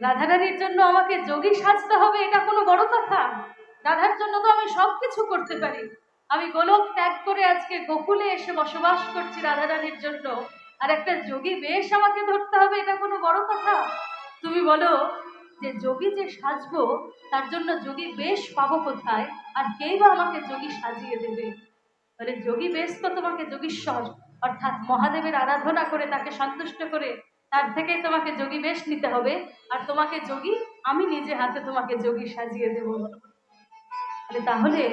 রাধারানীর জন্য আমাকে যোগী সাজতে হবে, এটা কোনো বড় কথা? রাধার জন্য তো আমি সবকিছু করতে পারি। আমি গোলক ত্যাগ করে আজকে গোকুলে এসে বসবাস করছি রাধারানীর জন্য, আর একটা যোগী বেশ আমাকে ধরতে হবে, এটা কোনো বড় কথা? তুমি বলো যে যোগী যে সাজবো তার জন্য যোগী বেশ পাবো কোথায়, আর কেই বা আমাকে যোগী সাজিয়ে দেবে? তাহলে যোগী বেশ তো তোমাকে যোগীশ্বর অর্থাৎ মহাদেবের আরাধনা করে তাকে সন্তুষ্ট করে তার থেকেই তোমাকে যোগী বেশ নিতে হবে, আর তোমাকে যোগী আমি নিজে হাতে তোমাকে যোগী সাজিয়ে দেব। তাহলে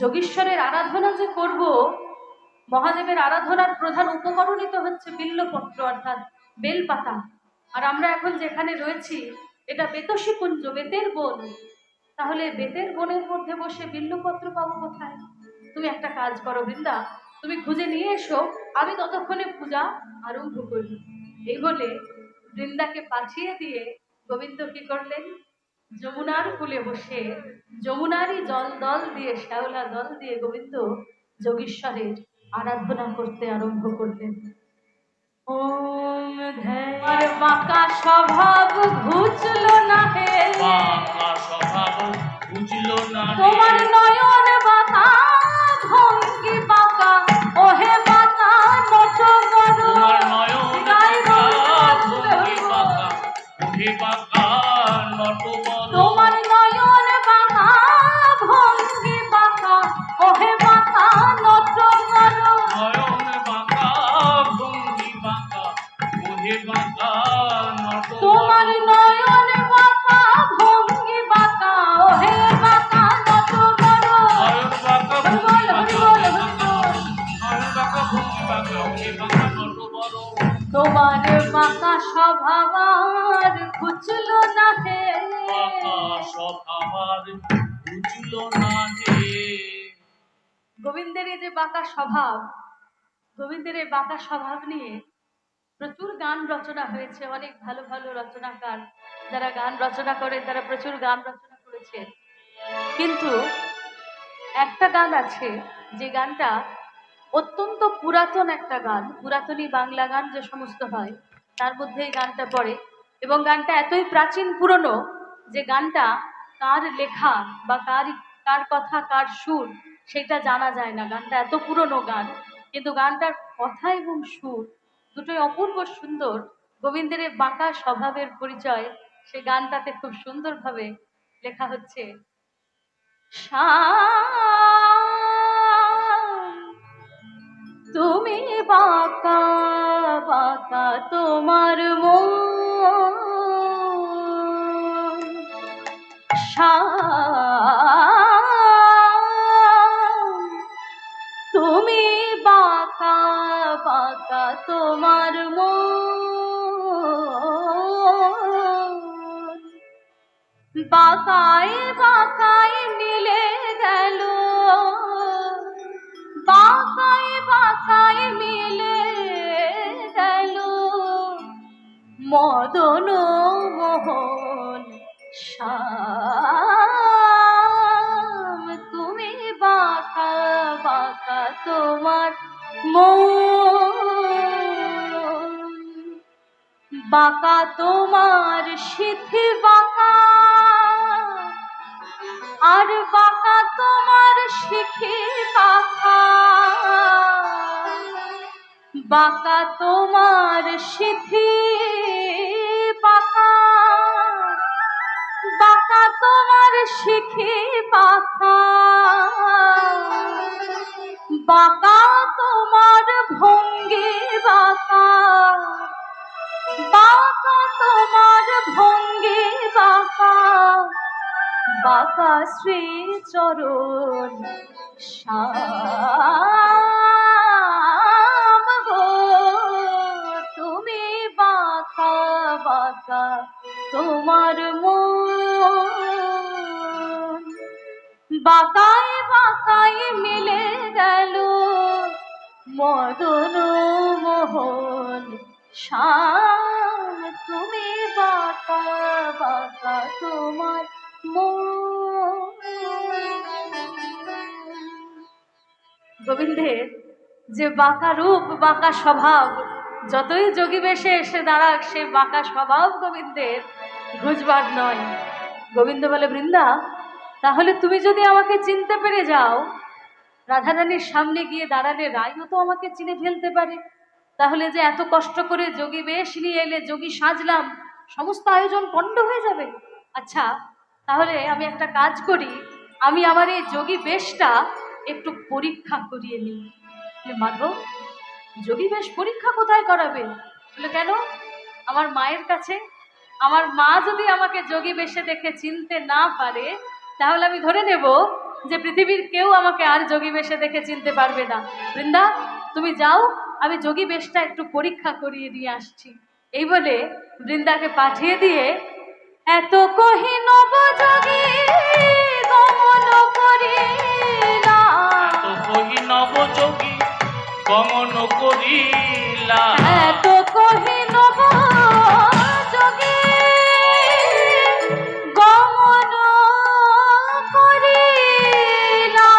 যোগীশ্বরের আরাধনা যে করব, মহাদেবের আরাধনার প্রধান উপকরণই তো হচ্ছে বিল্লপত্র অর্থাৎ বেলপাতা। আর আমরা এখন যেখানে রয়েছি এটা বেতসী কুঞ্জ, বেতের বন। তাহলে বেতের বনের মধ্যে বসে বিল্লপত্র পাবো কোথায়? তুমি একটা কাজ করো বৃন্দা, তুমি খুঁজে নিয়ে এসো, আমি ততক্ষণে পূজা আরম্ভ করি। এই বলে বৃন্দাকে পাঠিয়ে দিয়ে গোবিন্দ কি করলেন? যমুনার কূলে বসে যমুনারই জল দল দিয়ে, শ্যাওলা দল দিয়ে গোবিন্দ যোগীশ্বরের আরাধনা করতে আরম্ভ করলেন। ওম ধ্যার বাঁকা স্বভাব ঘুচলো না হে, বাঁকা স্বভাব ঘুচলো না, তোমার নয়ন বাঁকা ভঙ্গি বাঁকা, ওহে বাঁকা নট বড়, তোমার নয়ন বাঁকা ভঙ্গি বাঁকা, ওহে বাঁকা নট বড়, তোমার নয়ন বাঁকা ভঙ্গি বাঁকা, ওহে বাঁকা নট বড়, নয়ন বাঁকা ভঙ্গি বাঁকা, ওহে বাঁকা নট বড়, তোমার নয়ন বাঁকা ভঙ্গি বাঁকা, ওহে বাঁকা নট বড়, নয়ন বাঁকা ভঙ্গি বাঁকা, নয়ন বাঁকা ভঙ্গি বাঁকা, ওহে বাঁকা নট বড়, তোমার বাঁকা স্বভাব আর ঘুচলো না হে, বাঁকা স্বভাব আর ঘুচলো না হে। গোবিন্দের এই যে বাঁকা স্বভাব, গোবিন্দের এই বাঁকা স্বভাব নিয়ে প্রচুর গান রচনা হয়েছে। অনেক ভালো ভালো রচনাকার যারা গান রচনা করেন তারা প্রচুর গান রচনা করেছে, কিন্তু একটা গান আছে যে গানটা অত্যন্ত পুরাতন একটা গান, পুরাতনী বাংলা গান যে সমস্ত হয় তার মধ্যে এই গানটা পড়ে, এবং গানটা এতই প্রাচীন পুরনো যে গানটা কার লেখা বা কার কথা কার সুর সেটা জানা যায় না। গানটা এত পুরনো গান, কিন্তু গানটার কথা এবং সুর দুটোই অপূর্ব সুন্দর। গোবিন্দের এই বাঁকা স্বভাবের পরিচয় সে গানটাতে খুব সুন্দরভাবে লেখা হচ্ছে। তুমি বাঁকা বাঁকা তোমার মন, তুমি বাঁকা বাঁকা তোমার মন, বাঁকায় বাঁকায় মিলে গেল, বাঁকায় বাঁকায় মিলে গেল মদন মোহন শ্যাম, তুমি বাঁকা বাঁকা তোমার মন, বাঁকা তোমার সিথি বাঁকা, আর বাঁকা তোমার শিখি বাঁকা, বাঁকা তোমার সিথি বাঁকা, বাঁকা তোমার শিখি বাঁকা, বাঁকা তোমার ভঙ্গি বাঁকা, বাঁকা তোমার ভঙ্গি বাঁকা, বাঁকা শ্রী চরণ শ্যাম গো, তুমি বাঁকা বাঁকা তোমার মন, বাঁকায় বাঁকায় মিলে গেল মদন মোহন শ্যাম, তুমি বাঁকা বাঁকা তোমার মন। গোবিন্দের যে বাঁকা রূপ বাঁকা স্বভাব, যতই যোগী বেশে এসে দাঁড়াক সে বাঁকা স্বভাব গোবিন্দের, ঘুষবার নয়। গোবিন্দ বলে, বৃন্দা, তাহলে তুমি যদি আমাকে চিনতে পেরে যাও, রাধারানীর সামনে গিয়ে দাঁড়ালে রাইও তো আমাকে চিনে ফেলতে পারে। তাহলে যে এত কষ্ট করে যোগী বেশ নিয়ে এলে, যোগী সাজলাম, সমস্ত আয়োজন পণ্ড হয়ে যাবে। আচ্ছা, তাহলে আমি একটা কাজ করি, আমি আমার এই যোগী বেশটা একটু পরীক্ষা করিয়ে নিই। মাধব, যোগী বেশ পরীক্ষা কোথায় করাবে? বলে, কেন? আমার মায়ের কাছে। আমার মা যদি আমাকে যোগী বেশে দেখে চিনতে না পারে, তাহলে আমি ধরে নেব যে পৃথিবীর কেউ আমাকে আর যোগী বেশে দেখে চিনতে পারবে না। বৃন্দা, তুমি যাও, আমি যোগী বেশটা একটু পরীক্ষা করিয়ে দিয়ে আসছি। এই বলে বৃন্দাকে পাঠিয়ে দিয়ে, এত কহি নব যোগী গমন করিলা, এত কহি নবযোগী গমন করিলা, এত কহি নব যোগী গমন করিলা,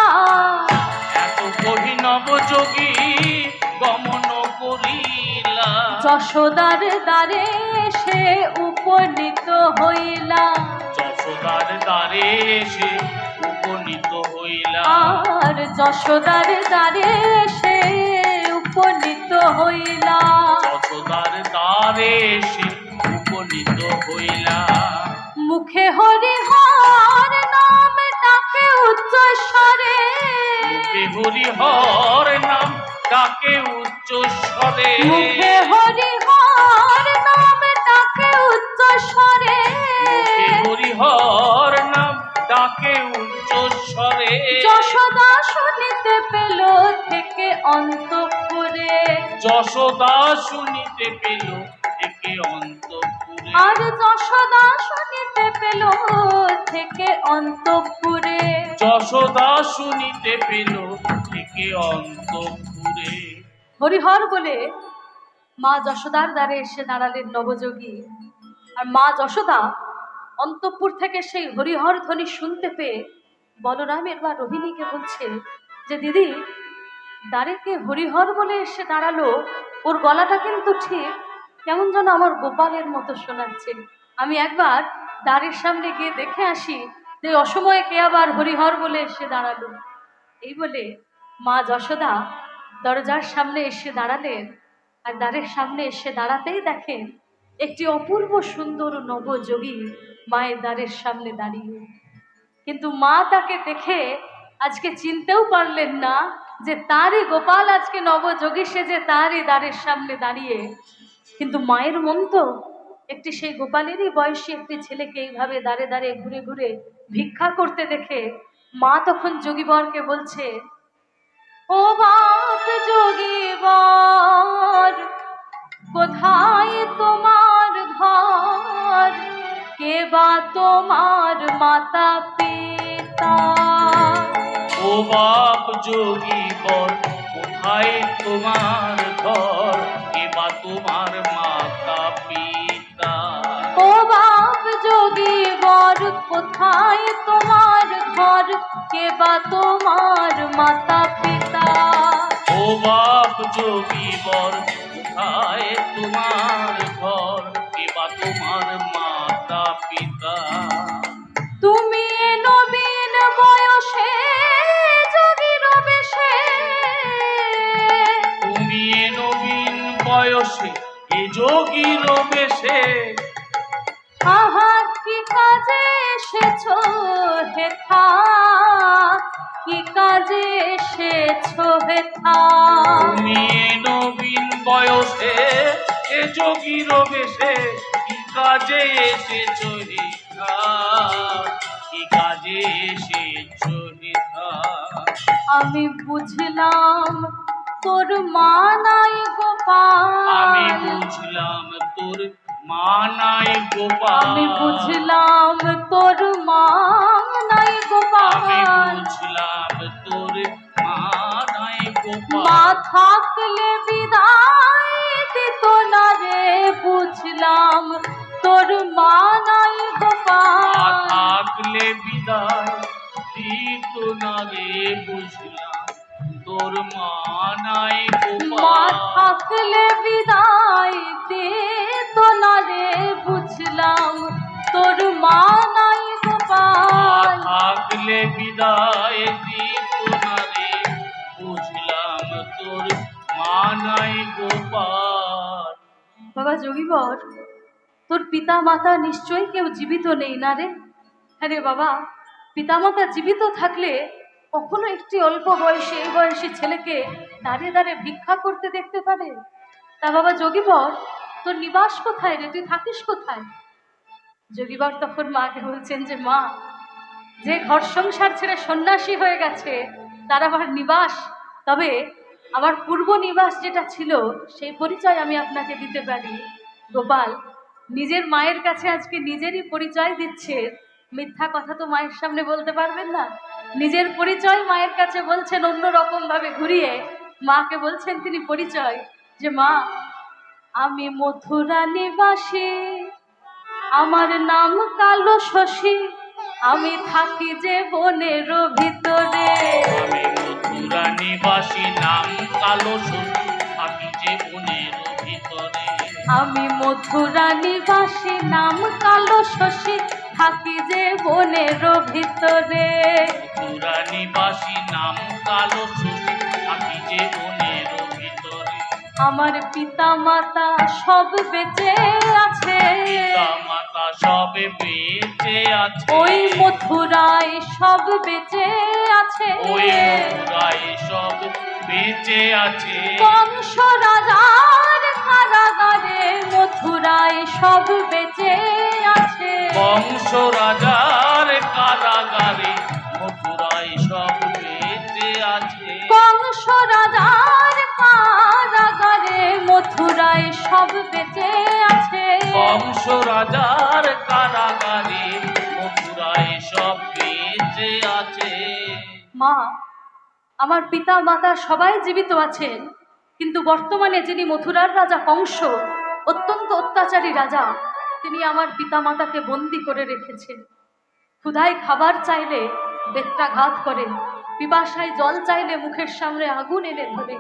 এত কহি নবযোগী গমন করিলা, যশোদার দ্বারে সে উপনীত হইলা, যশোদার দ্বারে এসে উপনীত হইলা, আর যশোদার দ্বারে সে উপনীত হইলা, যশোদার দ্বারে এসে উপনীত হইলা, মুখে হরিহর নাম ডাকে উচ্চ স্বরে, মুখে হরিহর নাম ডাকে উচ্চ স্বরে, মুখে হরিহর নাম ডাকে উচ্চ স্বরে, মুখে হরিহর নাম ডাকে উচ্চ স্বরে, যশোদা শুনিতে পেল থেকে অন্তঃপুরে, যশোদা শুনিতে পেল থেকে অন্তঃপুরে, আর যশোদা শুনিতে পেল থেকে অন্তঃপুরে, যশোদা শুনিতে পেল থেকে অন্তঃপুরে। হরিহর বলে মা যশোদার দ্বারে এসে দাঁড়ালেন নবযোগী। আর মা যশোদা অন্তঃপুর থেকে সেই হরিহর ধ্বনি শুনতে পেয়ে বলরামের বা রোহিণীকে বলছে যে, দিদি, দ্বারে কে হরিহর বলে এসে দাঁড়ালো? ওর গলাটা কিন্তু ঠিক কেমন যেন আমার গোপালের মতো শোনাচ্ছে। আমি একবার দ্বারের সামনে গিয়ে দেখে আসি যে অসময়ে কে আবার হরিহর বলে এসে দাঁড়ালো। এই বলে মা যশোদা দরজার সামনে এসে দাঁড়ালেন। আর দ্বারের সামনে এসে দাঁড়াতেই দেখেন একটি অপূর্ব সুন্দর নবযোগী মায়ের দ্বারের সামনে দাঁড়িয়ে। কিন্তু মা তাকে দেখে আজকে চিনতেও পারলেন না যে তারই গোপাল আজকে নবযোগী সেজে তারই দ্বারের সামনে দাঁড়িয়ে। কিন্তু মায়ের মন তো একটি সেই গোপালেরই বয়সী একটি ছেলেকে এইভাবে দাঁড়ে দাঁড়ে ঘুরে ঘুরে ভিক্ষা করতে দেখে মা তখন যোগীবরকে বলছে, ও বাপ যোগীবর, কোথায় তোমার ঘর? কে বা তোমার মাতা পিতা? ও বাপ যোগী বর, কোথায় তোমার ঘর? কে বা তোমার মাতা পিতা? ও বাপ যোগীবর, কোথায় তোমার ঘর? কে বা তোমার মাতা পিতা? ও বাপ যোগী বর, কোথায় তোমার ঘর? কে বা তোমার মাতা পিতা? তুমি এ নবীন বয়সে যোগীর বেশে, তুমি এ নবীন বয়সে এ যোগীর বেশে, আহা কি কাজে এসেছো হেথা? কি কাজে এসেছো হেথা? তুমি এ নবীন বয়সে এ যোগীর বেশে, কি কাজে এসেছো হিতা? কি কাজে এসেছো হিতা? আমি বুঝলাম তোর মা নাই গোপাল, আমি বুঝলাম তোর মা নাই গোপাল, আমি বুঝলাম তোর মা নাই আমি গোপাল, বুঝলাম তোর মা নাই গোপাল, মা থাকলে বিদায় দিত না রে, বুঝলাম তোর মা নাই মা গোপাল, থাকলে বিদায় দিত না রে, বুঝলাম তোর মা নাই মা গোপাল, থাকলে বিদায় দিত না রে, বুঝলাম গোপাল। বাবা যোগীবর, তোর পিতা মাতা নিশ্চয়ই কেউ জীবিত নেই না রে? হ্যাঁ রে বাবা, পিতামাতা জীবিত থাকলে কখনো একটি অল্প বয়সী এই বয়সী ছেলেকে দাঁড়িয়ে দাঁড়িয়ে ভিক্ষা করতে দেখতে পারে? তা বাবা যোগীবর, তোর নিবাস কোথায় রে? তুই থাকিস কোথায়? যোগীবর তখন মাকে বলছেন যে মা, যে ঘর সংসার ছেড়ে সন্ন্যাসী হয়ে গেছে তার আবার নিবাস, তবে আমার পূর্ব নিবাস যেটা ছিল সেই পরিচয় আমি আপনাকে দিতে পারি। গোপাল নিজের মায়ের কাছে আজকে নিজেরই পরিচয় দিচ্ছে, মিথ্যা কথা তো মায়ের সামনে বলতে পারবেন না। নিজের পরিচয় মায়ের কাছে বলছেন অন্য রকম ভাবে ঘুরিয়ে। মাকে বলছেন তিনি পরিচয় যে মা, আমি মথুরা নিবাসী, আমার নাম কালো শশী, আমি থাকি যে বনের ভিতরে। আমি মথুরা নিবাসী, নাম কালো শশী, থাকি যে বনের ভিতরে। আমি মথুরা নিবাসী, নাম কালো শশী, থাকি যে বনের ভিতরে। মথুরা নিবাসী, নাম কালো শশী, থাকি যে বনের ভিতরে। আমার পিতা মাতা সব বেঁচে আছে, পিতা মাতা সব বেঁচে আছে, ওই মথুরায় সব বেঁচে আছে। ওই মথুরায় সব বেঁচে আছে। বংশ রাজার কারাগারে মথুরায় সব বেঁচে আছে। বংশ রাজার কারাগারে মথুরায় সব বেঁচে আছে। বংশ রাজার কারাগারে মথুরায় সব বেঁচে আছে। বংশ রাজার কারাগারে মথুরায় সব বেঁচে আছে। মা, আমার পিতা মাতা সবাই জীবিত আছেন, কিন্তু বর্তমানে যিনি মথুরার রাজা কংস, অত্যন্ত অত্যাচারী রাজা, তিনি আমার পিতা মাতাকে বন্দি করে রেখেছেন। ক্ষুধায় খাবার চাইলে বেত্রাঘাত করে, পিপাসায় জল চাইলে মুখের সামনে আগুন এনে ধরে।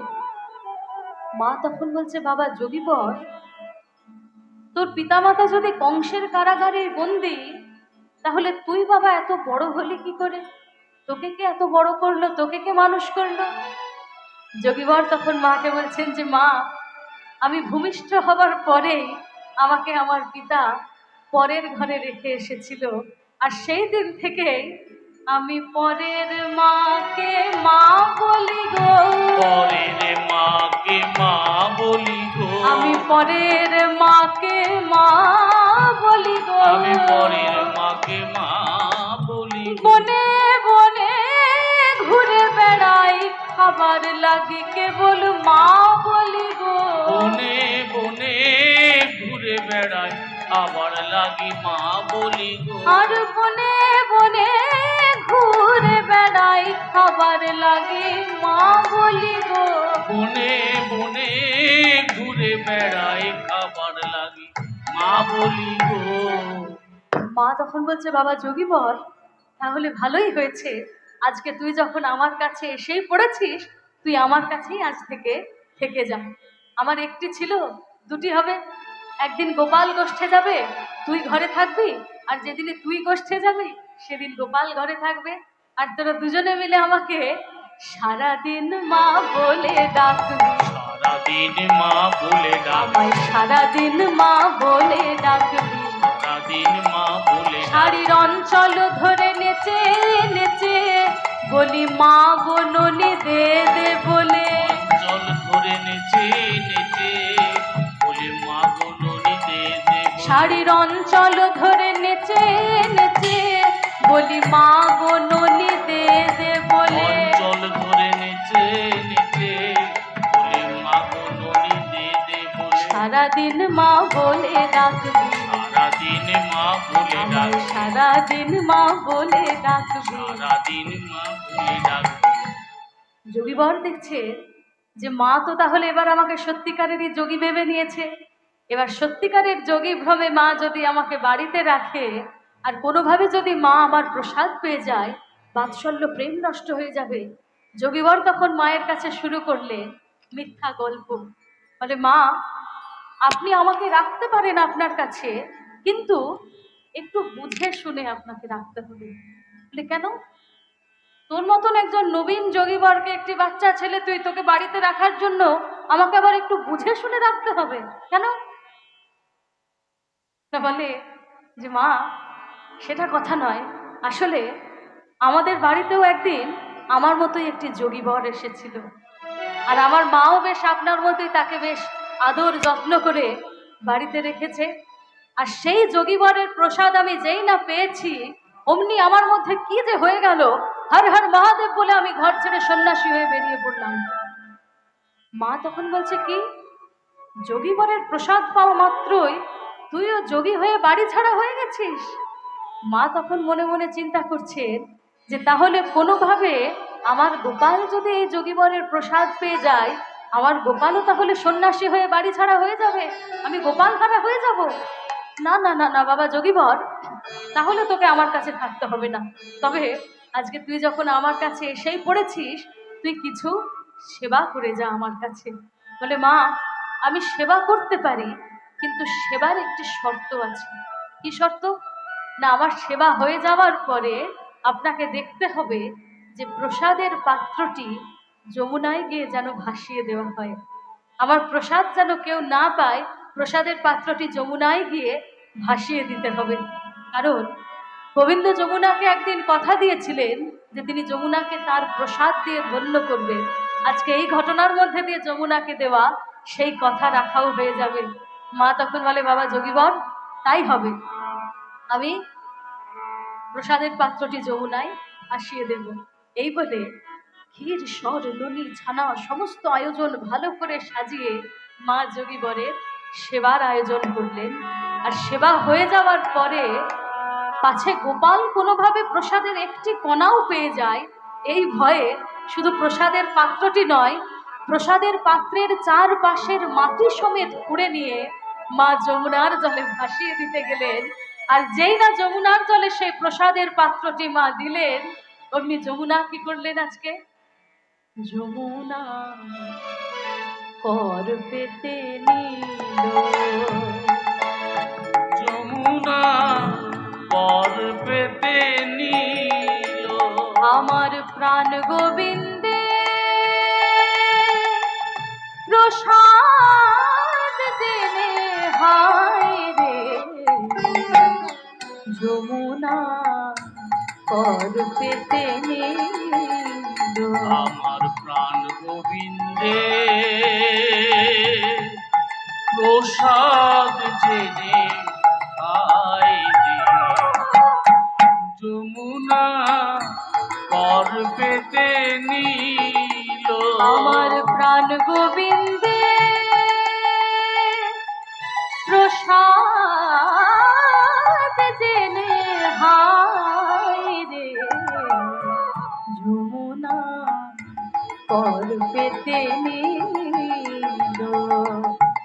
মা তখন বলছে বাবা যোগীবর, তোর পিতামাতা যদি কংসের কারাগারে বন্দি, তাহলে তুই বাবা এত বড় হলি কি করে? তোকে কে এত বড় করলো? তোকে কে মানুষ করলো? যোগীবর তখন মাকে বলছেন যে মা, আমি ভূমিষ্ঠ হবার পরেই আমাকে আমার পিতা পরের ঘরে রেখে এসেছিল, আর সেই দিন থেকে আমি পরের মাকে মা বলি গো। পরের মাকে মা বলি গো। আমি পরের মাকে মা বলি গো। আমি পরের মাকে মা বলি গো। বনে বনে ঘুরে বেড়াই, খাবার লাগে কেবল মা বলি গো। বনে বনে ঘুরে বেড়াই, আবার লাগি মা বলি গো। আর বনে বনে ঘুরে বেড়াই, খাবার লাগে মা বলি গো। বনে বনে ঘুরে বেড়াই, খাবার লাগি মা বলি গো। মা তখন বলছে বাবা যোগীবর, তাহলে ভালোই হয়েছে, আজকে তুই যখন আমার কাছে এসেই পড়েছিস, তুই আমার কাছেই আজ থেকে থেকে যা। আমার একটি ছিল, দুটি হবে। একদিন গোপাল গোষ্ঠে যাবে, তুই ঘরে থাকবি, আর যেদিনে তুই গোষ্ঠে যাবি সেদিন গোপাল ঘরে থাকবে, আর তোরা দুজনে মিলে আমাকে সারাদিন মা বলে ডাকবি। সারাদিন মা বলে ডাক, আমায় সারাদিন মা বলে ডাকবি। সারাদিন মা বলে ডাক। শাড়ির অঞ্চল ধরে নেচে নেচে বলি মা গো ননি দে দে বলে। জল ধরে নেচে নেচে বলে মা গো ননি দে দে বলে। শাড়ির অঞ্চল ধরে নেচে নেচে বলি মা গো ননি দে দে বলে। জল ধরে নেচে নেচে বলে মা গো ননি দে দে বলে। সারাদিন মা বলে ডাকবি। সারাদিন মা বলে ডাক, আমায় সারাদিন মা বলে ডাকবি। সারাদিন মা বলে ডাক। যোগীবর দেখছে যে মা তো তাহলে এবার আমাকে সত্যিকারেরই যোগী ভেবে নিয়েছে। এবার সত্যিকারের যোগী ভ্রমে মা যদি আমাকে বাড়িতে রাখে, আর কোনোভাবে যদি মা আমার প্রসাদ পেয়ে যায়, বাৎসল্য প্রেম নষ্ট হয়ে যাবে। যোগীবর তখন মায়ের কাছে শুরু করলে মিথ্যা গল্প, বলে মা, আপনি আমাকে রাখতে পারেন আপনার কাছে, কিন্তু একটু বুঝে শুনে আপনাকে রাখতে হবে। বলে কেন? তোর মতন একজন নবীন যোগীবরকে একটি বাচ্চা ছেলে তোকে বাড়িতে রাখার জন্য আমাকে আবার একটু বুঝে শুনে রাখতে হবে কেন? না বলে যে মা, সেটা কথা নয়, আসলে আমাদের বাড়িতেও একদিন আমার মতোই একটি যোগী বর এসেছিল, আর আমার মাও বেশ আপনার মতোই তাকে বেশ আদর যত্ন করে বাড়িতে রেখেছে। আর সেই যোগী বরের প্রসাদ আমি যেই না পেয়েছি, অমনি আমার মধ্যে কি যে হয়ে গেল, হর হর মহাদেব বলে আমি ঘর ছেড়ে সন্ন্যাসী হয়ে বেরিয়ে পড়লাম। মা তখন বলছে, কি যোগী বরের প্রসাদ পাওয়া মাত্রই তুইও যোগী হয়ে বাড়ি ছাড়া হয়ে গেছিস? মা তখন মনে মনে চিন্তা করছেন যে তাহলে কোনোভাবে আমার গোপাল যদি এই যোগীবরের প্রসাদ পেয়ে যায়, আমার গোপালও তাহলে সন্ন্যাসী হয়ে বাড়ি ছাড়া হয়ে যাবে, আমি গোপাল হারা হয়ে যাব। না না না না বাবা যোগীবর, তাহলে তোকে আমার কাছে থাকতে হবে না। তবে আজকে তুই যখন আমার কাছে এসেই পড়েছিস, তুই কিছু সেবা করে যা আমার কাছে। বলে মা, আমি সেবা করতে পারি, কিন্তু সেবার একটি শর্ত আছে। কি শর্ত? না, আমার সেবা হয়ে যাওয়ার পরে আপনাকে দেখতে হবে যে প্রসাদের পাত্রটি যমুনায় গিয়ে যেন ভাসিয়ে দেওয়া হয়। আমার প্রসাদ যেন কেউ না পায়, প্রসাদের পাত্রটি যমুনায় গিয়ে ভাসিয়ে দিতে হবে। কারণ গোবিন্দ যমুনাকে একদিন কথা দিয়েছিলেন যে তিনি যমুনাকে তার প্রসাদ দিয়ে ধন্য করবেন। আজকে এই ঘটনার মধ্যে দিয়ে যমুনাকে দেওয়া সেই কথা রাখাও হয়ে যাবে। মা তখন বলে, বাবা যোগীবর, তাই হবে, আমি প্রসাদের পাত্রটি যমুনায় ভাসিয়ে দেব। এই বলে ক্ষীর সর ননি ছানা সমস্ত আয়োজন ভালো করে সাজিয়ে মা যোগীবরের সেবার আয়োজন করলেন। আর সেবা হয়ে যাওয়ার পরে পাছে গোপাল কোনোভাবে প্রসাদের একটি কণাও পেয়ে যায়, এই ভয়ে শুধু প্রসাদের পাত্রটি নয়, প্রসাদের পাত্রের চারপাশের মাটি সমেত খুঁড়ে নিয়ে মা যমুনার জলে ভাসিয়ে দিতে গেলেন। আর যেই না যমুনার জলে সেই প্রসাদের পাত্রটি মা দিলেন, অমনি যমুনা কি করলেন? আজকে যমুনা কর পেতে নিল, যমুনা পর পেতে নিল, আমার প্রাণ গোবিন্দে প্রসাদ জেনে হায় রে, যমুনা কর পেতে নিল। আমার প্রাণ গোবিন্দে প্রসাদ জেনে আয় রে, যমুনা কর পেতে নিল, আমার প্রাণ গোবিন্দে প্রসাদ জেনে হায় রে, যমুনা কর পেতে নিল।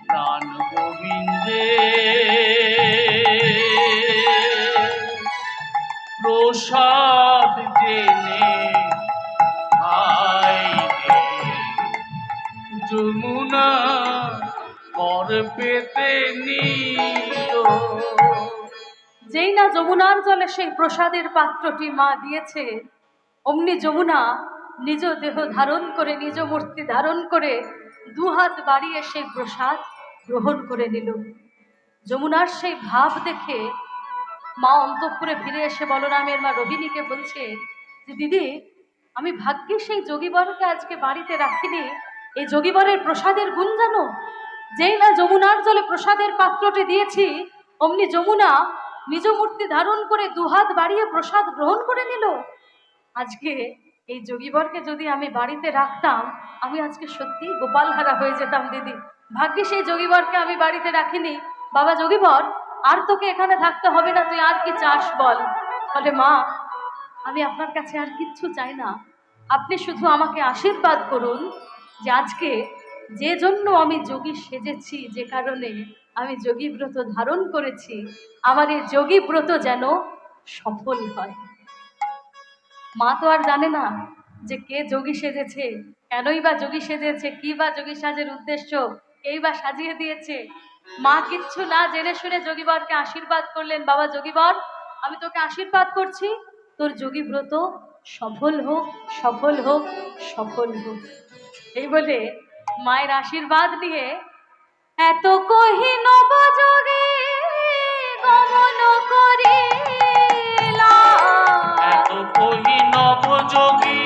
প্রাণ গোবিন্দে প্রসাদ জেনে আয় রে, যমুনা কর পেতে নিল। যেই না যমুনার জলে সেই প্রসাদের পাত্রটি মা দিয়েছে, অমনি যমুনা নিজ দেহ ধারণ করে, নিজ মূর্তি ধারণ করে দুহাত বাড়িয়ে সেই প্রসাদ গ্রহণ করে নিল। যমুনার সেই ভাব দেখে মা অন্তঃপুরে ফিরে এসে বলরামের মা রোহিণীকে বলছে যে দিদি, আমি ভাগ্যে সেই যোগীবরকে আজকে বাড়িতে রাখিনি। এই যোগীবরের প্রসাদের গুণ জানো? যেই না যমুনার জলে প্রসাদের পাত্রটি দিয়েছি, অমনি যমুনা নিজ মূর্তি ধারণ করে দুহাত বাড়িয়ে প্রসাদ গ্রহণ করে নিল। আজকে এই যোগীবরকে যদি আমি বাড়িতে রাখতাম, আমি আজকে সত্যি গোপাল হারা হয়ে যেতাম দিদি। ভাগ্যে সেই যোগীবরকে আমি বাড়িতে রাখিনি। বাবা যোগীবর, আর তোকে এখানে থাকতে হবে না, তুই আর কি চাস বল? বলে মা, আমি আপনার কাছে আর কিচ্ছু চাই না, আপনি শুধু আমাকে আশীর্বাদ করুন যে আজকে যে জন্য আমি যোগী সেজেছি, যে কারণে আমি যোগী ব্রত ধারণ করেছি, আমার এই যোগী ব্রত যেন সফল হয়। মা তো আর জানে না যে কে যোগী সেজেছে, কেনই বা যোগী সেজেছে, কি বা যোগী সাজের উদ্দেশ্য, কেই বা সাজিয়ে দিয়েছে। মা কিচ্ছু না জেনে শুনে যোগীবরকে আশীর্বাদ করলেন, বাবা যোগীবর, আমি তোকে আশীর্বাদ করছি, তোর যোগী ব্রত সফল হোক, সফল হোক, সফল হোক। এই বলে মায়ের আশীর্বাদ নিয়ে এত কহি নবযোগে গমন করিলা, এত কহি নবযোগী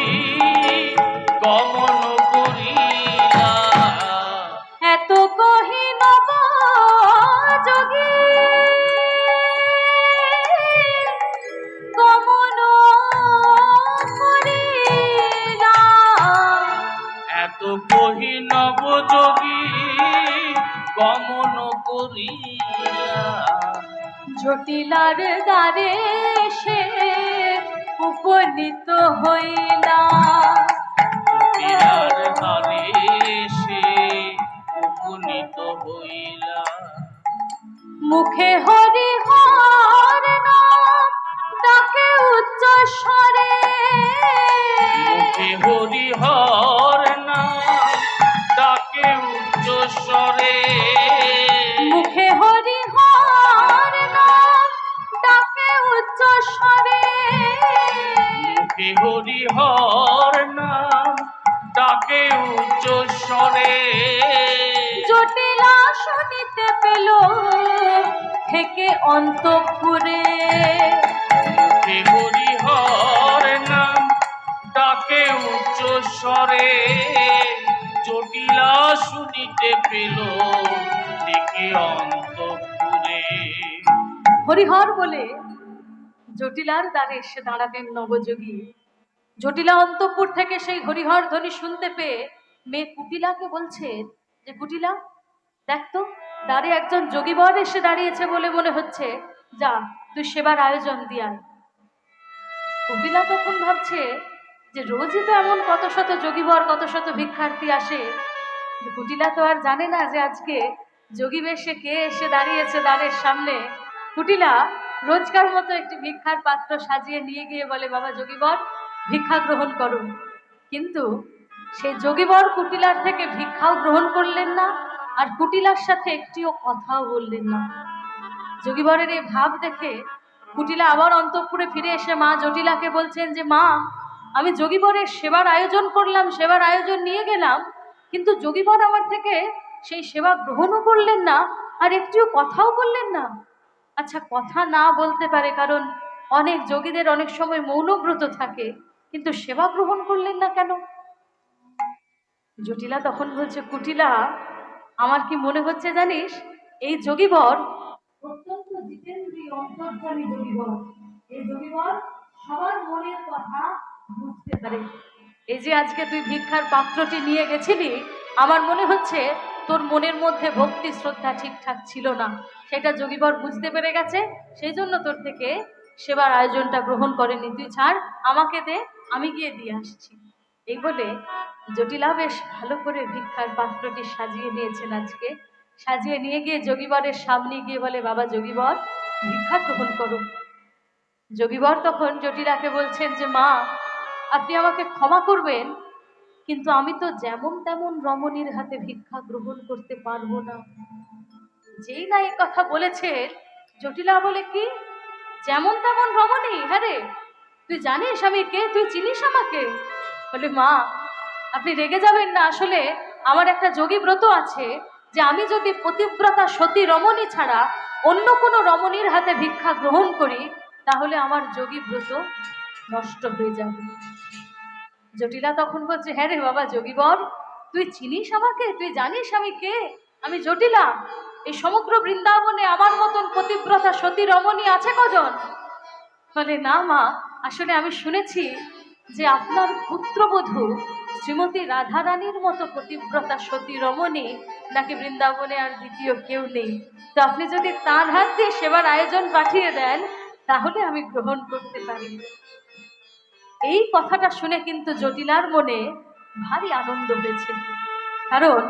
গমন করিলা, এত কহি নবযোগে গমন করিলা, এত কহি নবযোগী গমন করিলা, জটিলার দ্বারে সে উপনীত হইলা, জটিলার দ্বারে সে উপনীত হইলা, মুখে হরি হর নাম ডাকে উচ্চ স্বরে, মুখে হরি হর নাম ডাকে উচ্চ স্বরে, মুখে হরি হর নাম ডাকে উচ্চ স্বরে, মুখে হরি হর নাম ডাকে উচ্চ স্বরে, জটিলা শুনিতে পেল থেকে অন্তঃপুরে, মুখে হরি হর নাম ডাকে উচ্চ স্বরে, জটিলা শুনিতে পেল থেকে অন্তঃপুরে। হরিহর বলে জটিলার দ্বারে এসে দাঁড়াবেন নবযোগী। জটিলা অন্তঃপুর থেকে সেই হরিহর ধ্বনি শুনতে পেয়ে মেয়ে কুটিলাকে বলছেন যে কুটিলা দেখ তো, দ্বারে একজন যোগীবর এসে দাঁড়িয়েছে বলে মনে হচ্ছে, যা তুই সেবার আয়োজন দিয়ে আয়। কুটিলা তখন ভাবছে যে রোজই তো এমন কত শত যোগীবর কত শত ভিক্ষার্থী আসে, কুটিলা তো আর জানে না যে আজকে যোগী বেশে কে এসে দাঁড়িয়েছে দ্বারের সামনে। কুটিলা রোজকার মতো একটি ভিক্ষার পাত্র সাজিয়ে নিয়ে গিয়ে বলে, বাবা যোগীবর ভিক্ষা গ্রহণ করুন। কিন্তু সেই যোগীবর কুটিলার থেকে ভিক্ষাও গ্রহণ করলেন না, আর কুটিলার সাথে একটিও কথাও বললেন না। যোগীবরের এই ভাব দেখে কুটিলা আবার অন্তঃপুরে ফিরে এসে মা জটিলাকে বলছেন যে মা, আমি যোগীবরের সেবার আয়োজন করলাম, সেবার আয়োজন নিয়ে গেলাম, কিন্তু যোগীবর আমার থেকে সেই সেবা গ্রহণও করলেন না, আর একটিও কথাও বললেন না। আচ্ছা, কথা না বলতে পারে, কারণ অনেক যোগীদের অনেক সময় মৌনব্রত থাকে, কিন্তু সেবা গ্রহণ করলেন না কেন? জটিলা তখন বলছে, কুটিলা আমার কি মনে হচ্ছে জানিস, এই যোগীবর অত্যন্ত জিতেন্দ্রীয় অন্তর্যামী যোগীবর। এই যোগীবর সবার মনের কথা বুঝতে পারে। এই যে আজকে তুই ভিক্ষার পাত্রটি নিয়ে গেছিলি, আমার মনে হচ্ছে তোর মনের মধ্যে ভক্তি শ্রদ্ধা ঠিকঠাক ছিল না, সেটা যোগীবর বুঝতে পেরে গেছে, সেই জন্য তোর থেকে সেবার আয়োজনটা গ্রহণ করেনি। তুই ছাড়, আমাকে দে, আমি গিয়ে দিয়ে আসছি। এই বলে জটিলা বেশ ভালো করে ভিক্ষার পাত্রটি সাজিয়ে নিয়েছেন আজকে। সাজিয়ে নিয়ে গিয়ে যোগীবরের সামনে গিয়ে বলে, বাবা যোগীবর ভিক্ষা গ্রহণ করো। যোগীবর তখন জটিলাকে বলছেন যে মা, আপনি আমাকে ক্ষমা করবেন, কিন্তু আমি তো যেমন তেমন রমণীর হাতে ভিক্ষা গ্রহণ করতে পারবো না। যেই না এই কথা বলেছে, জটিলা বলে, কি যেমন তেমন রমণী? হ্যাঁ রে, তুই জানিস আমি কে? তুই চিনিস আমাকে? বলে, মা আপনি রেগে যাবেন না, আসলে আমার একটা যোগী ব্রত আছে যে আমি যদি পতিব্রতা সতী রমণী ছাড়া অন্য কোনো রমণীর হাতে ভিক্ষা গ্রহণ করি, তাহলে আমার যোগী ব্রত নষ্ট হয়ে যাবে। জটিলা তখন বলছে, হ্যাঁ রে বাবা যোগীবর, তুই চিনিস আমাকে? তুই জানিস আমি কে? আমি জটিলা। এই সমগ্র বৃন্দাবনে আমার মতন পতিব্রতা সতী রমণী আছে কজন? বলে, না মা, আসলে আমি শুনেছি যে আপনার পুত্রবধূ শ্রীমতী রাধারানীর মতো পতিব্রতা সতী রমণী নাকি বৃন্দাবনে আর দ্বিতীয় কেউ নেই। তো আপনি যদি তার হাত দিয়ে সেবার আয়োজন পাঠিয়ে দেন, তাহলে আমি গ্রহণ করতে পারি। এই কথাটা শুনে কিন্তু জটিলার মনে ভারী আনন্দ হয়েছে, কারণ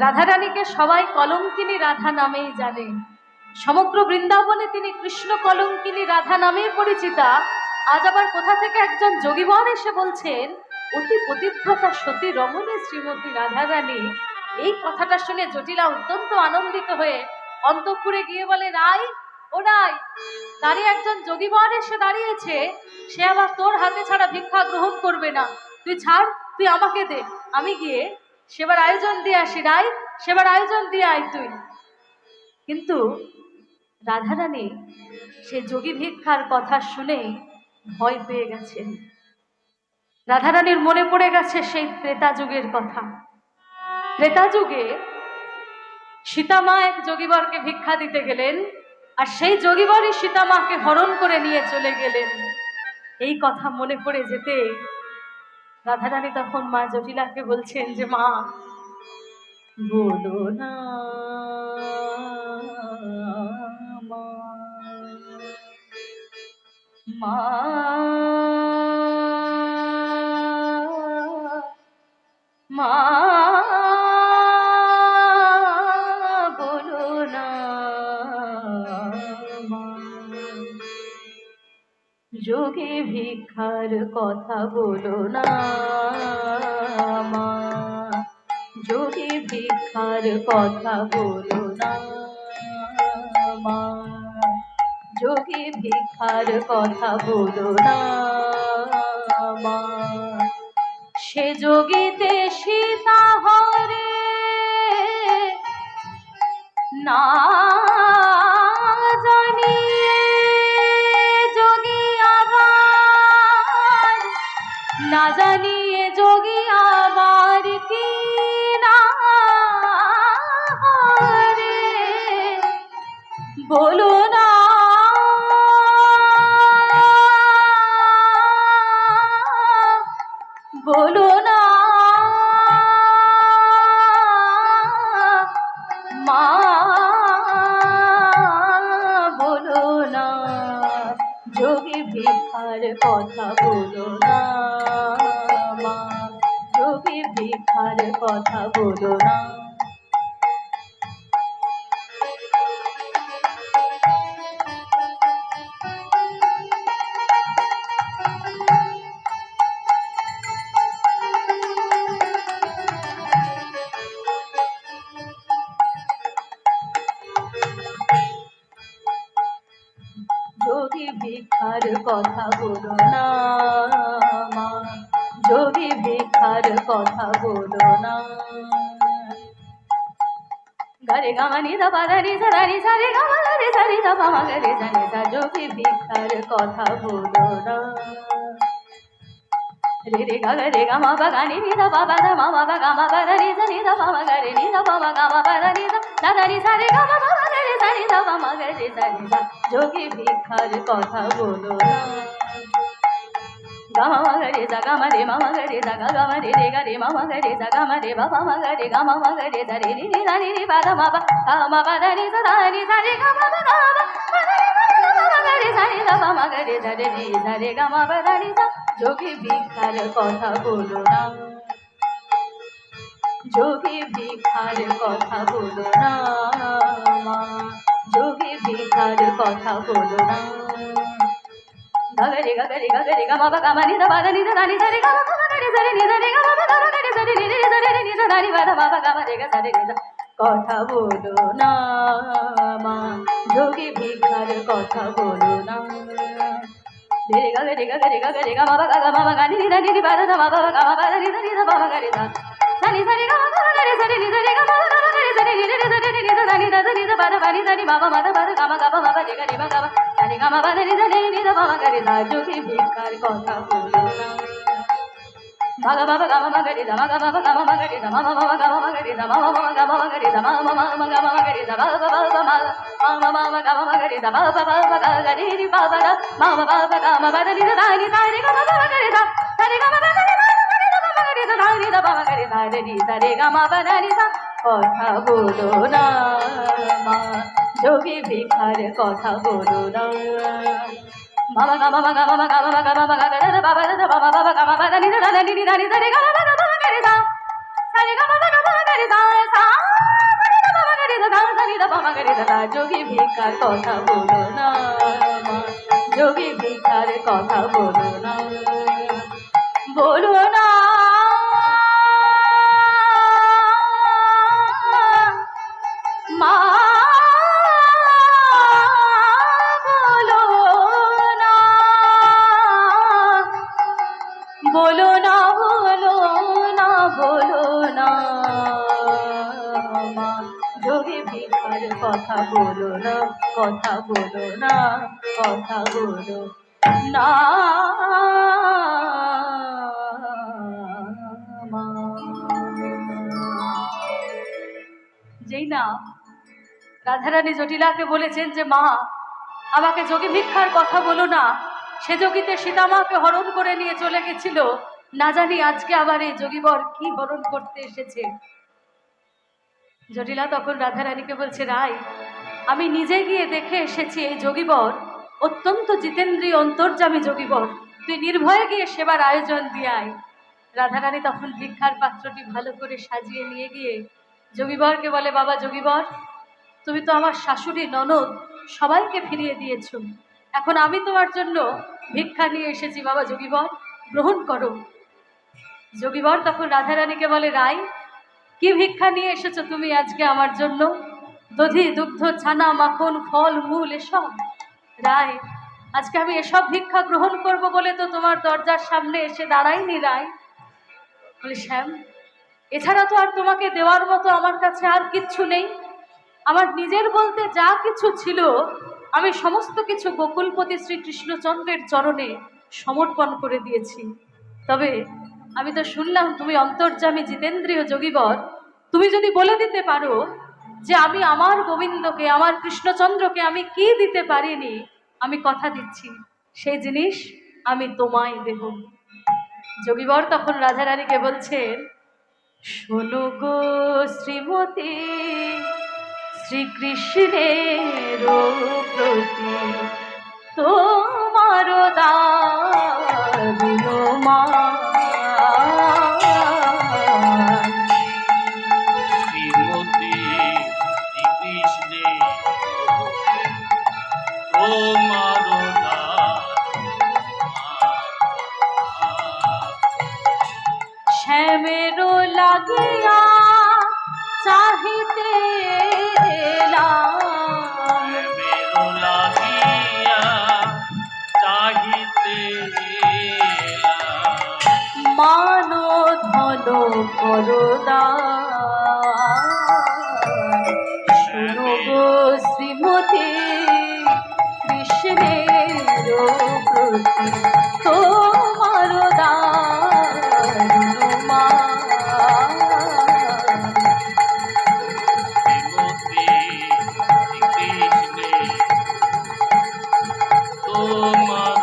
রাধারানীকে সবাই কলঙ্কিনী রাধা নামেই জানে। সমগ্র বৃন্দাবনে তিনি কৃষ্ণ কলঙ্কিনী রাধা নামে পরিচিতা। আজ আবার কোথা থেকে একজন যোগীবর এসে বলছেন অতি পতিব্রতা সতী রমণী শ্রীমতী রাধারানী। এই কথাটা শুনে জটিলা অত্যন্ত আনন্দিত হয়ে অন্তঃপুরে গিয়ে বলে, রাই ও রাই, দাঁড়িয়ে একজন যোগীবর এসে দাঁড়িয়েছে, সে আবার তোর হাতে ছাড়া ভিক্ষা গ্রহণ করবে না। তুই ছাড়, তুই আমাকে দে, আমি গিয়ে সেবার আয়োজন দিয়ে আসি, রাই সেবার আয়োজন দিয়ে আয় তুই। কিন্তু রাধারানী সে যোগী ভিক্ষার কথা শুনে ভয় পেয়ে গেছেন। রাধারানীর মনে পড়ে গেছে সেই ত্রেতা যুগের কথা। ত্রেতা যুগে সীতামা এক যোগীবরকে ভিক্ষা দিতে গেলেন, আর সেই যোগীবরই সীতামাকে হরণ করে নিয়ে চলে গেলেন। এই কথা মনে পড়ে যেতে রাধারানী তখন মা জটিলাকে বলছেন যে মা বলো না মা, মা মা বলো না মা, যোগে ভিক্ষার কথা বলো না মা, যোগে ভিক্ষার কথা বলো না মা, যোগে ভিক্ষার কথা বলো না মা, সে যোগীতে সীতা হরে না জানিয়ে যোগী আবার, না জানিয়ে যোগী আবার কি না হরে, বলো না বলো না মা, বলো না যোগী ভিক্ষার কথা বলো না মা, যোগী ভিক্ষার কথা বলো না। যোগী ভিক্ষার কথা বলো না মা, যোগী ভিক্ষার কথা বলো না। গরে গামানি দা পাদানি সাদানি সারে গামা রে সারি দা পামা গরে জানি সা, যোগী ভিক্ষার কথা বলো না। রে রে গা রে গামা বা গানি নি দা বাবা দা মামা বা গামা বা রে জানি দা পামা গরে নি দা পামা গামা বা রে দা দাদানি সারে গামা বা গরে সারি দা পামা গরে জানি সা, যোগী ভিক্ষার কথা বলো না। গামা গরে জা গামা রে মামা গরে জা গা গামা রে রে গা রে মামা গরে জা গামা রে বাবা মা গরে গামা মা গরে জা রে নি নি দা নি নি বা দা মা বা গামা বা দা নি সা দা নি সা রে গামা বা গামা বা রে গামা গরে জা নি দা পা মা গরে জা রে নি সা রে গামা বা দা নি সা, যোগী ভিক্ষার কথা বলো না, যোগী ভিক্ষার কথা বলো না মা, যোগী ভিক্ষার কথা বলো না। গরে গরে গরে গামা বা গামা নি দা বা দা নি দা নি সা রে গামা বা গরে জা রে নি দা রে গামা বা গামা গরে জা রে নি রে জা রে নি দা নি বা দা মা বা গামা রে গা সা রে নি দা, কথা বলো না মা, যোগী ভিক্ষার কথা বলো না। রে গা রে গা রে গা রে গামা বা গামা বা গা নি দা নি বা দা মা বা গামা বা নি দা নি দা বা মা গরে দা সা নি সা রে গামা বা গরে সা রে নি দা রে গামা বা গামা গরে সা রে নি রে জা রে নি দা নি দা নি দা বা দা বা নি দা নি মা বা মা দা বা দা গামা গা বা মা বা রে গা রে মা গা বা সা রে গামা বা নি দা নি দা বা মা গরে দা, যোগী ভিক্ষার কথা বলো না। বাবা বাবা গামা মা গরে দা মা গামা বা গামা মা গরে দা মা মা মা গামা মা গরে দা মা মা মা গামা মা গরে দা মা মা মা গামা মা গরে দা বা বা বা মা মা মা মা গামা মা গরে দা বা বা বা গা গা রে রি বা বা দা মা মা বা বা গামা বা নি দা নি সা রে গামা মা গরে দা সা রে গামা বা নি দা মা গরে দা নি দা বা মা গরে দা রে নি সা রে গামা বা নি সা, কথা বলো না মা, যোগী ভিক্ষার কথা বলো না। বাবা গামা মা গামা মা গামা মা গামা মা গা রে দা বাবা দা বাবা বাবা গামা বা নি দা নি নি দা নি সা রে গামা বা গামা গরে দা সা রে গামা বা গামা গরে দা সা দা বাবা গরে দা সা নি দা বাবা গরে দা, যোগী ভিক্ষার কথা বলো না মা, যোগী ভিক্ষার কথা বলো না, বলো না মা, বলো না বলো না বলো না বলো না। কথা বলো না, কথা বলো না, কথা বলো না মা। যেই না রাধারানী জটিলাকে বলেছেন যে মা আমাকে যোগী ভিক্ষার কথা বলো না, সে যোগীতে সীতামাকে হরণ করে নিয়ে চলে গেছিল, না জানি আজকে আবার এই যোগীবর কি হরণ করতে এসেছে। জটিলা তখন রাধারানীকে বলছে রাই আমি নিজে গিয়ে দেখে এসেছি এই যোগীবর অত্যন্ত জিতেন্দ্রীয় অন্তর্যামী যোগীবর, তুই নির্ভয়ে গিয়ে সেবার আয়োজন দিয়ে আয়। রাধারানী তখন ভিক্ষার পাত্রটি ভালো করে সাজিয়ে নিয়ে গিয়ে যোগীবরকে বলে বাবা যোগীবর তুমি তো আমার শাশুড়ি ননদ সবাইকে ফিরিয়ে দিয়েছ, এখন আমি তোমার জন্য ভিক্ষা নিয়ে এসেছি বাবা যোগীবর গ্রহণ করো। যোগীবর তখন রাধারানীকে বলে রাই কি ভিক্ষা নিয়ে এসেছো তুমি আজকে আমার জন্য? দধি দুগ্ধ ছানা মাখন ফল মূল এসব? রায় আজকে আমি এসব ভিক্ষা গ্রহণ করব বলে তো তোমার দরজার সামনে এসে দাঁড়াইনি রায়। বলে শ্যাম এছাড়া তো আর তোমাকে দেওয়ার মতো আমার কাছে আর কিচ্ছু নেই, আমার নিজের বলতে যা কিছু ছিল আমি সমস্ত কিছু গোকুলপতি শ্রীকৃষ্ণচন্দ্রের চরণে সমর্পণ করে দিয়েছি। তবে আমি তো শুনলাম তুমি অন্তর্যামী জিতেন্দ্রীয় যোগীবর, তুমি যদি বলে দিতে পারো যে আমি আমার গোবিন্দকে আমার কৃষ্ণচন্দ্রকে আমি কি দিতে পারিনি, আমি কথা দিচ্ছি সেই জিনিস আমি তোমায় দেব। যোগীবর তখন রাধারানীকে বলছেন শোনো গো শ্রীমতী শ্রীকৃষ্ণের প্রতি তোমার দাবিল মা। শ্রীমতী শ্রীকৃষ্ণের তোমার শ্যামের লাগিয়া চাহিতে এলাম, বেরো লাগিয়া চাহিতে মান ধন করদান। শোনো গো শ্রীমতী কৃষ্ণের প্রতি তোমার দান মা। শ্রীমতী শ্রীকৃষ্ণের তোমার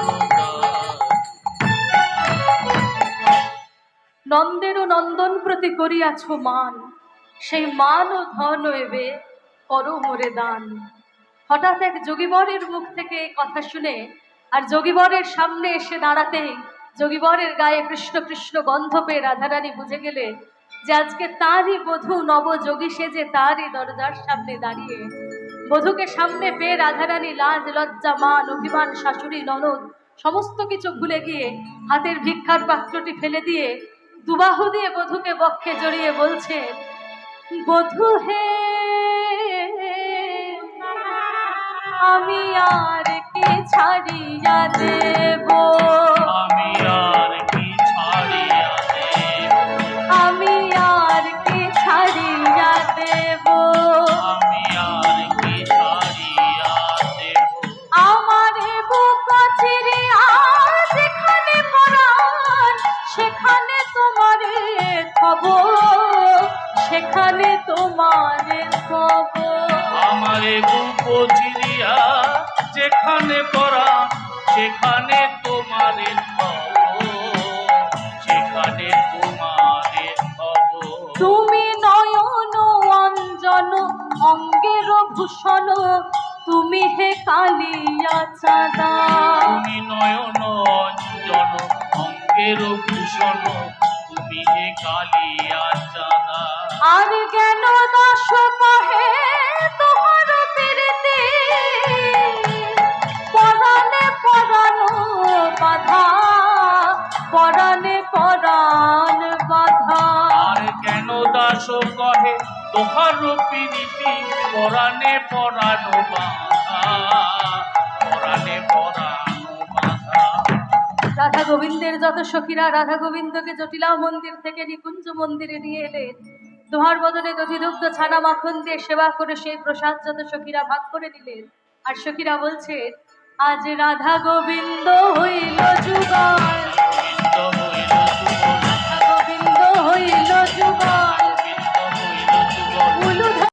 নন্দেরও নন্দন প্রতি করিয়াছ মান, সেই মান ও ধন এবে করো মোরে দান। হঠাৎ এক যোগীবরের মুখ থেকে এই কথা শুনে আর যোগীবরের সামনে এসে দাঁড়াতেই যোগীবরের গায়ে কৃষ্ণ কৃষ্ণ গন্ধ পেয়ে রাধারানী বুঝে গেলেন যে আজকে তারই বধূ নবযোগী সেজে তারই দরজার সামনে দাঁড়িয়ে। বধূকে সামনে পেয়ে রাধারানী লাজ লজ্জা মান অভিমান শাশুড়ি ননদ সমস্ত কিছু ভুলে গিয়ে হাতের ভিক্ষার পাত্রটি ফেলে দিয়ে দুবাহু দিয়ে বধূকে বক্ষে জড়িয়ে বলছেন বধূ হে আমি আর কি ছাড়িয়া দেব, আমি আর কি ছাড়িয়া দেব, আমি আর কি ছাড়িয়া দেব, আমি আর কি ছাড়িয়া দেব, আমার বুক চিরিয়া যেখানে পরাণ সেখানে তোমারে খবর, সেখানে তোমারে খবর। আমারে বুক চিরিয়া যেখানে পড়া সেখানে তোমারে খবর, সেখানে তোমারে খবর। তুমি নয়ন অঞ্জন অঙ্গের ভূষণ, তুমি হে কালিয়া চাঁদা, তুমি নয়ন অঞ্জন অঙ্গের ভূষণ, তুমি হে কালিয়া চাঁদা। আর জ্ঞান দশ কহে তোমার পীড়িতে, পরাণে পরানো বাধা, পরাণে পরাণ বাধা। আর কেন দাস কহে তোহার প্রীতি, পরাণে পরানো বাধা, পরাণে পরানো বাধা। রাধা গোবিন্দের যত সখীরা রাধা গোবিন্দকে জটিলা মন্দির থেকে নিকুঞ্জ মন্দিরে নিয়ে এলেন। দোহার বদলে দধিদুগ্ধ ছানা মাখন দিয়ে সেবা করে সেই প্রসাদ যত সখীরা ভাগ করে নিলেন। আর সখীরা বলছে, আজ রাধা গোবিন্দ হইল যুগল।